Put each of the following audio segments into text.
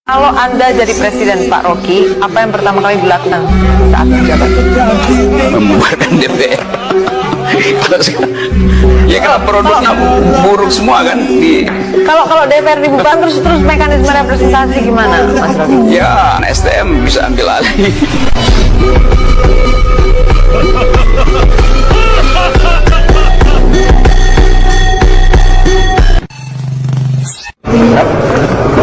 Kalau Anda jadi presiden, Pak Rocky, apa yang pertama kali dilakukan saat menjabat? Membubarkan DPR. Ya kalau produknya buruk semua kan Kalau DPR dibubarkan terus mekanisme representasi gimana, Mas Rocky? ya STM bisa ambil alih.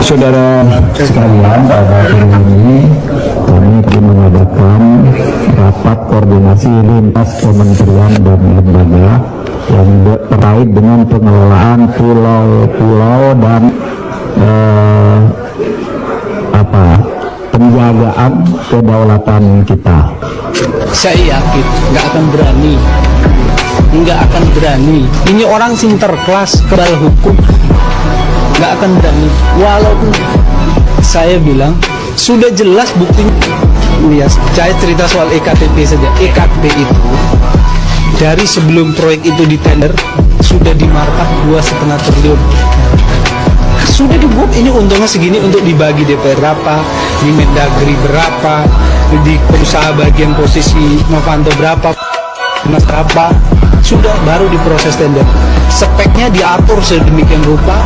Saudara sekalian, pada hari ini kami akan mengadakan rapat koordinasi lintas kementerian dan lembaga yang terkait dengan pengelolaan pulau-pulau dan penjagaan kedaulatan kita. Saya yakin nggak akan berani. Ini orang sinterklas kebal hukum, nggak akan berani. Walaupun saya bilang sudah jelas buktinya. Ya, saya cerita soal EKTP saja. EKTP itu dari sebelum proyek itu ditender sudah dimarkup 2,5 triliun. Sudah dibuat, ini untungnya segini untuk dibagi DPR berapa, di Mendagri berapa, di pengusaha bagian posisi Novanto berapa, Mas berapa, sudah baru diproses tender. Speknya diatur sedemikian rupa.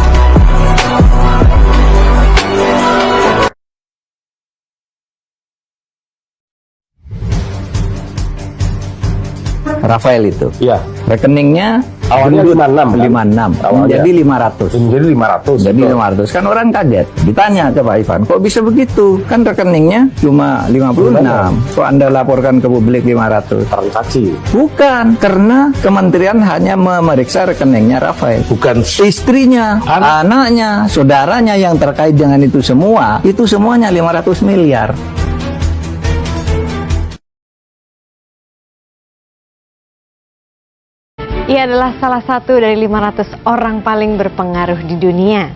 Rafael itu. Iya. Rekeningnya Awalnya 56 56. Jadi 500. Menjadi 500. Jadi 500. Kan orang kaget. Ditanya ke Pak Ivan, kok bisa begitu? Kan rekeningnya cuma 56. Kok Anda laporkan ke publik 500? Transaksi. Bukan, karena kementerian hanya memeriksa rekeningnya Rafael. Bukan Istrinya, anaknya, saudaranya yang terkait dengan itu semuanya 500 miliar. Ia adalah salah satu dari 500 orang paling berpengaruh di dunia.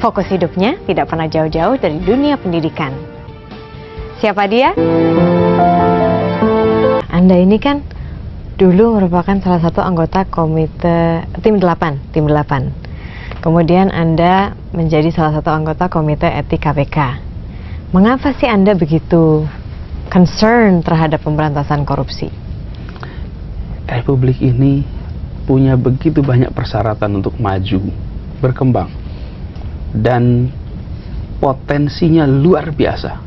Fokus hidupnya tidak pernah jauh-jauh dari dunia pendidikan. Siapa dia? Anda ini kan dulu merupakan salah satu anggota komite tim 8. Kemudian Anda menjadi salah satu anggota komite etik KPK. Mengapa sih Anda begitu concern terhadap pemberantasan korupsi? Republik ini punya begitu banyak persyaratan untuk maju, berkembang, dan potensinya luar biasa.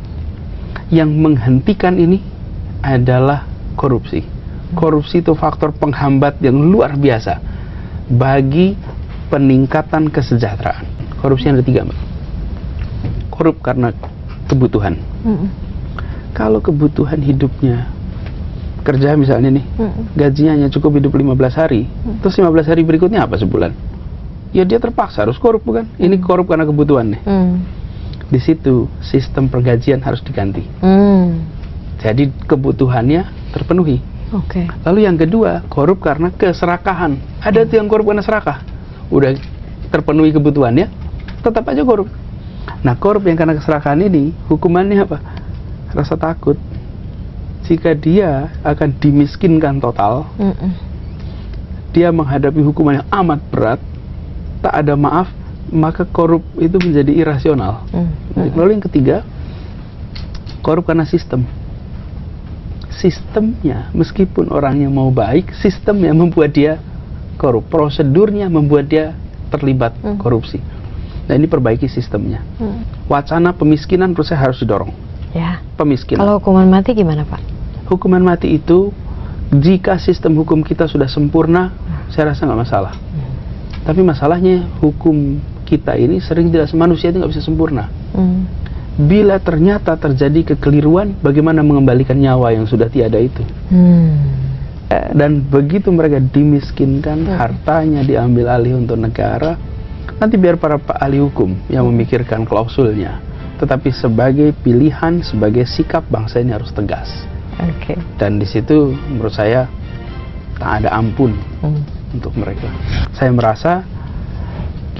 Yang menghentikan ini adalah korupsi. Korupsi itu faktor penghambat yang luar biasa bagi peningkatan kesejahteraan. Korupsi ada 3, Mbak. Korup karena kebutuhan. Kalau kebutuhan hidupnya, kerja misalnya nih, gajinya hanya cukup hidup 15 hari, terus 15 hari berikutnya apa sebulan? Ya dia terpaksa harus korup, bukan? Ini korup karena kebutuhan nih. Di situ sistem pergajian harus diganti. Jadi kebutuhannya terpenuhi. Lalu yang kedua, korup karena keserakahan. Ada tuh yang korup karena serakah. Udah terpenuhi kebutuhannya, tetap aja korup. Nah, korup yang karena keserakahan ini, hukumannya apa? Rasa takut. Jika dia akan dimiskinkan total, dia menghadapi hukuman yang amat berat, tak ada maaf, maka korup itu menjadi irasional. Lalu yang ketiga, korup karena sistem. Sistemnya, meskipun orangnya mau baik, sistemnya membuat dia korup. Prosedurnya membuat dia terlibat korupsi. Nah, ini perbaiki sistemnya. Wacana pemiskinan menurut saya harus didorong. Ya. Pemiskinan. Kalau hukuman mati gimana, Pak? Hukuman mati itu, jika sistem hukum kita sudah sempurna, saya rasa nggak masalah. Tapi masalahnya hukum kita ini sering tidak, manusia itu nggak bisa sempurna. Bila ternyata terjadi kekeliruan, bagaimana mengembalikan nyawa yang sudah tiada itu? Dan begitu mereka dimiskinkan, hartanya diambil alih untuk negara, nanti biar para ahli hukum yang memikirkan klausulnya. Tetapi sebagai pilihan, sebagai sikap bangsa ini harus tegas. Dan di situ menurut saya tak ada ampun untuk mereka. Saya merasa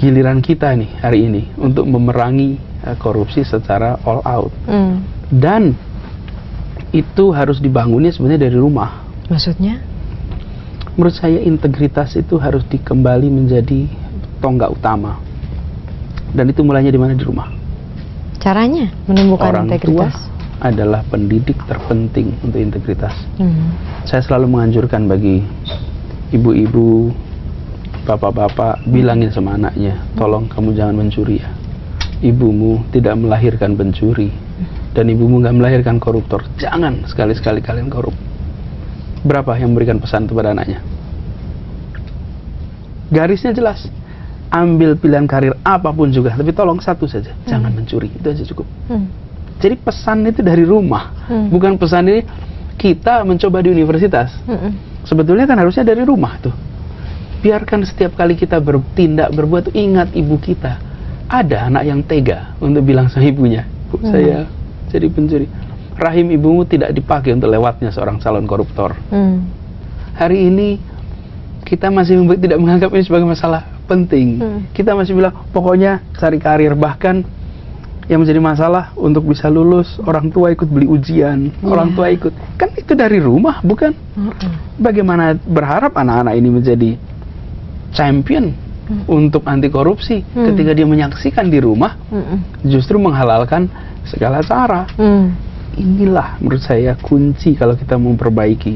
giliran kita nih hari ini untuk memerangi korupsi secara all out. Dan itu harus dibangunnya sebenarnya dari rumah. Maksudnya? Menurut saya integritas itu harus dikembali menjadi tonggak utama. Dan itu mulainya di mana? Di rumah. Caranya menumbuhkan Orang tua integritas. adalah pendidik terpenting untuk integritas. Hmm. Saya selalu menganjurkan bagi ibu-ibu, bapak-bapak, bilangin sama anaknya, tolong kamu jangan mencuri ya. Ibumu tidak melahirkan pencuri, dan ibumu nggak melahirkan koruptor. Jangan sekali-sekali kalian korup. Berapa yang memberikan pesan kepada anaknya? Garisnya jelas. Ambil pilihan karir apapun juga, tapi tolong satu saja, jangan mencuri. Itu aja cukup. Jadi pesan itu dari rumah, bukan pesan ini kita mencoba di universitas. Sebetulnya kan harusnya dari rumah tuh. Biarkan setiap kali kita bertindak, berbuat, ingat ibu kita. Ada anak yang tega untuk bilang sama ibunya, Bu, saya jadi pencuri. Rahim ibumu tidak dipakai untuk lewatnya seorang calon koruptor. Hari ini kita masih tidak menganggap ini sebagai masalah penting. Kita masih bilang pokoknya cari karir, bahkan yang menjadi masalah untuk bisa lulus, orang tua ikut beli ujian, orang tua ikut. Kan itu dari rumah, bukan? Bagaimana berharap anak-anak ini menjadi champion untuk anti korupsi ketika dia menyaksikan di rumah justru menghalalkan segala cara. Inilah menurut saya kunci kalau kita memperbaiki